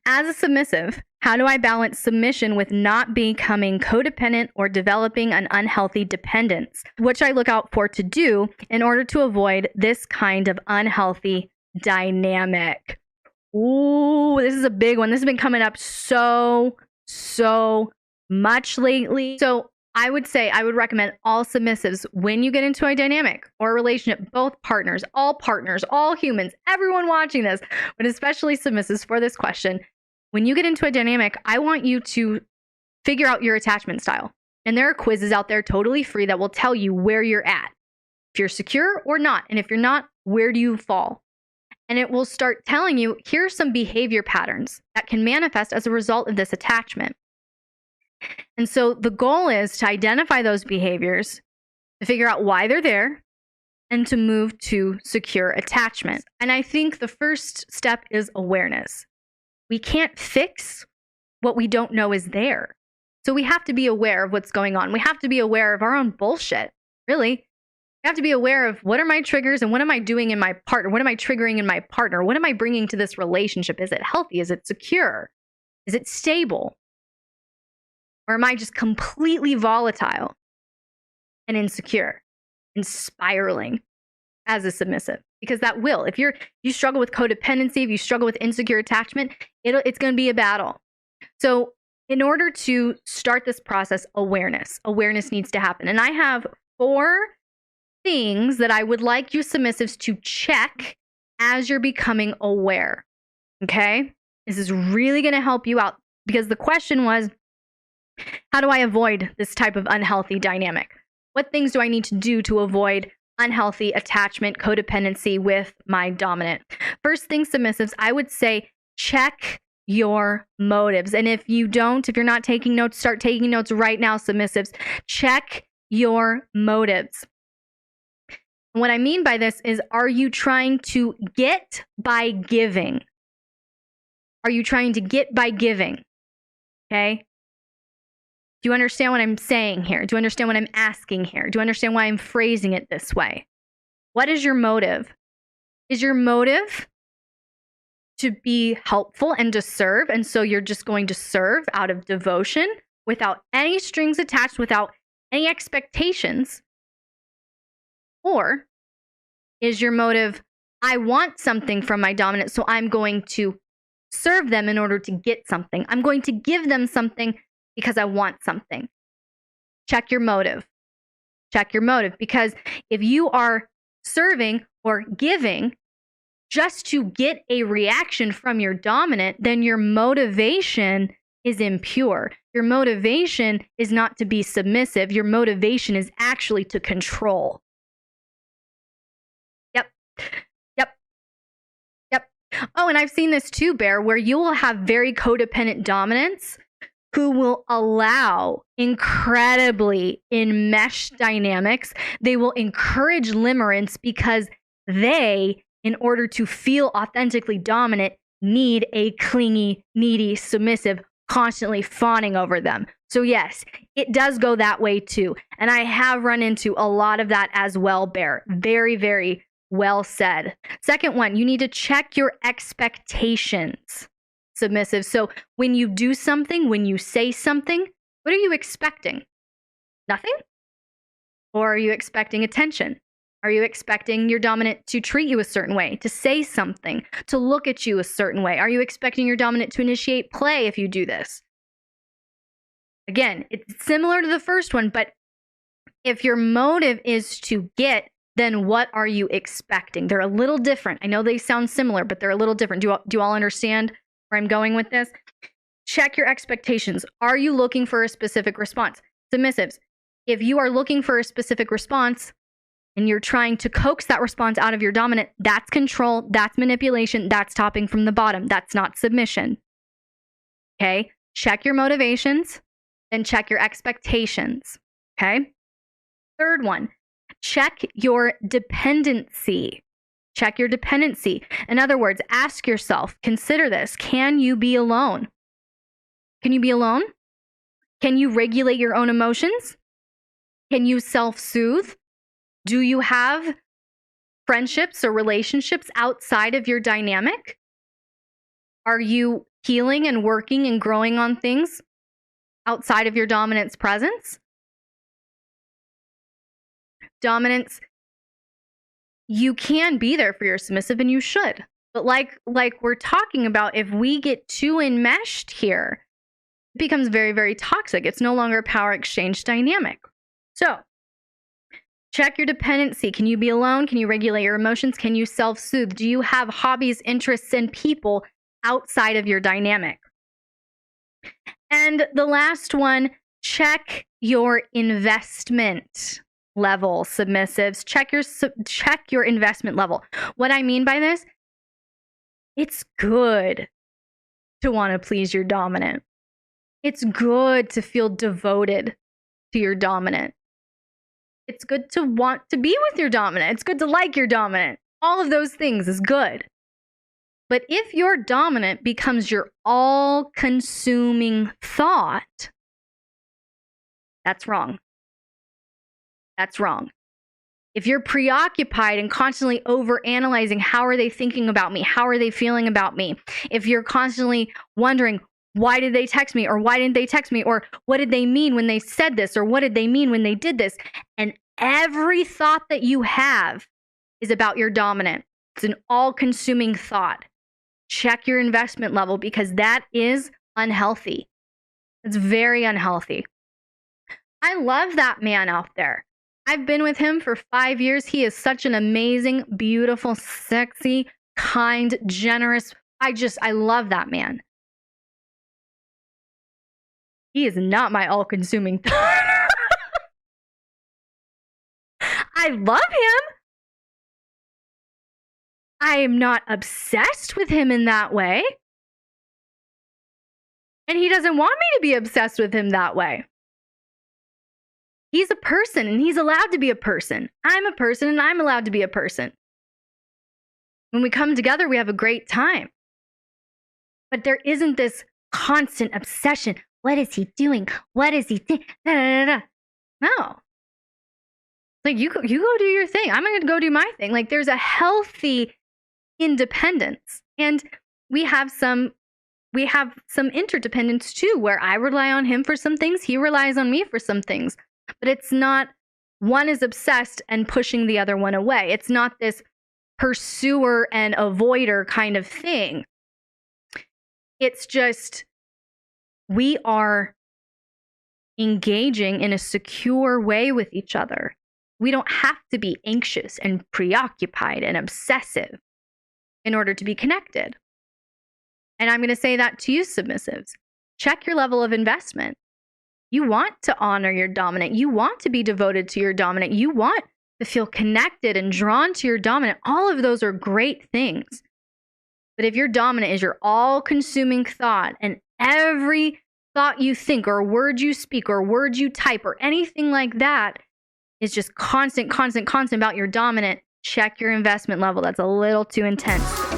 As a submissive, how do I balance submission with not becoming codependent or developing an unhealthy dependence? What should I look out for to do in order to avoid this kind of unhealthy dynamic? Ooh, this is a big one. This has been coming up so much lately. So I would say, I would recommend all submissives, when you get into a dynamic or a relationship, both partners, all humans, everyone watching this, but especially submissives for this question. When you get into a dynamic, I want you to figure out your attachment style. And there are quizzes out there totally free that will tell you where you're at, if you're secure or not. And if you're not, where do you fall? And it will start telling you, here's some behavior patterns that can manifest as a result of this attachment. And so the goal is to identify those behaviors, to figure out why they're there, and to move to secure attachment. And I think the first step is awareness. We can't fix what we don't know is there. So we have to be aware of what's going on. We have to be aware of our own bullshit, really. We have to be aware of, what are my triggers and what am I doing in my partner? What am I triggering in my partner? What am I bringing to this relationship? Is it healthy? Is it secure? Is it stable? Or am I just completely volatile and insecure and spiraling as a submissive? Because that will. If you struggle with codependency, if you struggle with insecure attachment, it's going to be a battle. So in order to start this process, awareness needs to happen. And I have 4 things that I would like you submissives to check as you're becoming aware. Okay? This is really going to help you out, because the question was, how do I avoid this type of unhealthy dynamic? What things do I need to do to avoid unhealthy attachment, codependency with my dominant? First thing, submissives, I would say check your motives. And if you're not taking notes, start taking notes right now, submissives. Check your motives. And what I mean by this is, are you trying to get by giving? Are you trying to get by giving? Okay? Do you understand what I'm saying here? Do you understand what I'm asking here? Do you understand why I'm phrasing it this way? What is your motive? Is your motive to be helpful and to serve? And so you're just going to serve out of devotion without any strings attached, without any expectations? Or is your motive, I want something from my dominant, so I'm going to serve them in order to get something. I'm going to give them something because I want something. Check your motive. Check your motive. Because if you are serving or giving just to get a reaction from your dominant, then your motivation is impure. Your motivation is not to be submissive. Your motivation is actually to control. Yep. Oh, and I've seen this too, Bear, where you will have very codependent dominants who will allow incredibly enmeshed dynamics. They will encourage limerence because they, in order to feel authentically dominant, need a clingy, needy, submissive constantly fawning over them. So yes, it does go that way too. And I have run into a lot of that as well, Bear. Very, very well said. Second one, you need to check your expectations, submissive. So when you do something, when you say something, what are you expecting? Nothing? Or are you expecting attention? Are you expecting your dominant to treat you a certain way, to say something, to look at you a certain way? Are you expecting your dominant to initiate play if you do this? Again, it's similar to the first one, but if your motive is to get, then what are you expecting? They're a little different. I know they sound similar, but they're a little different. Do you all understand where I'm going with this? Check your expectations. Are you looking for a specific response? Submissives, if you are looking for a specific response and you're trying to coax that response out of your dominant, that's control, that's manipulation, that's topping from the bottom. That's not submission. Okay? Check your motivations, then check your expectations. Okay? Third one, check your dependency. Check your dependency. In other words, ask yourself, consider this. Can you be alone? Can you be alone? Can you regulate your own emotions? Can you self-soothe? Do you have friendships or relationships outside of your dynamic? Are you healing and working and growing on things outside of your dominant's presence. Dominance, you can be there for your submissive and you should. But like we're talking about, if we get too enmeshed here, it becomes very, very toxic. It's no longer a power exchange dynamic. So check your dependency. Can you be alone? Can you regulate your emotions? Can you self-soothe? Do you have hobbies, interests, and people outside of your dynamic? And the last one, check your investment level, submissives. Check your investment level. What I mean by this, it's good to want to please your dominant. It's good to feel devoted to your dominant. It's good to want to be with your dominant. It's good to like your dominant. All of those things is good. But if your dominant becomes your all-consuming thought, that's wrong. That's wrong. If you're preoccupied and constantly overanalyzing, how are they thinking about me? How are they feeling about me? If you're constantly wondering, why did they text me? Or why didn't they text me? Or what did they mean when they said this? Or what did they mean when they did this? And every thought that you have is about your dominant. It's an all-consuming thought. Check your investment level, because that is unhealthy. It's very unhealthy. I love that man out there. I've been with him for 5 years. He is such an amazing, beautiful, sexy, kind, generous. I love that man. He is not my all-consuming thought. I love him. I am not obsessed with him in that way. And he doesn't want me to be obsessed with him that way. He's a person and he's allowed to be a person. I'm a person and I'm allowed to be a person. When we come together, we have a great time. But there isn't this constant obsession. What is he doing? What is he thinking? No. Like, you go do your thing. I'm going to go do my thing. Like, there's a healthy independence. And we have some interdependence too, where I rely on him for some things. He relies on me for some things. But it's not one is obsessed and pushing the other one away. It's not this pursuer and avoider kind of thing. It's just, we are engaging in a secure way with each other. We don't have to be anxious and preoccupied and obsessive in order to be connected. And I'm going to say that to you, submissives. Check your level of investment. You want to honor your dominant. You want to be devoted to your dominant. You want to feel connected and drawn to your dominant. All of those are great things. But if your dominant is your all-consuming thought, and every thought you think or word you speak or word you type or anything like that is just constant about your dominant, check your investment level. That's a little too intense.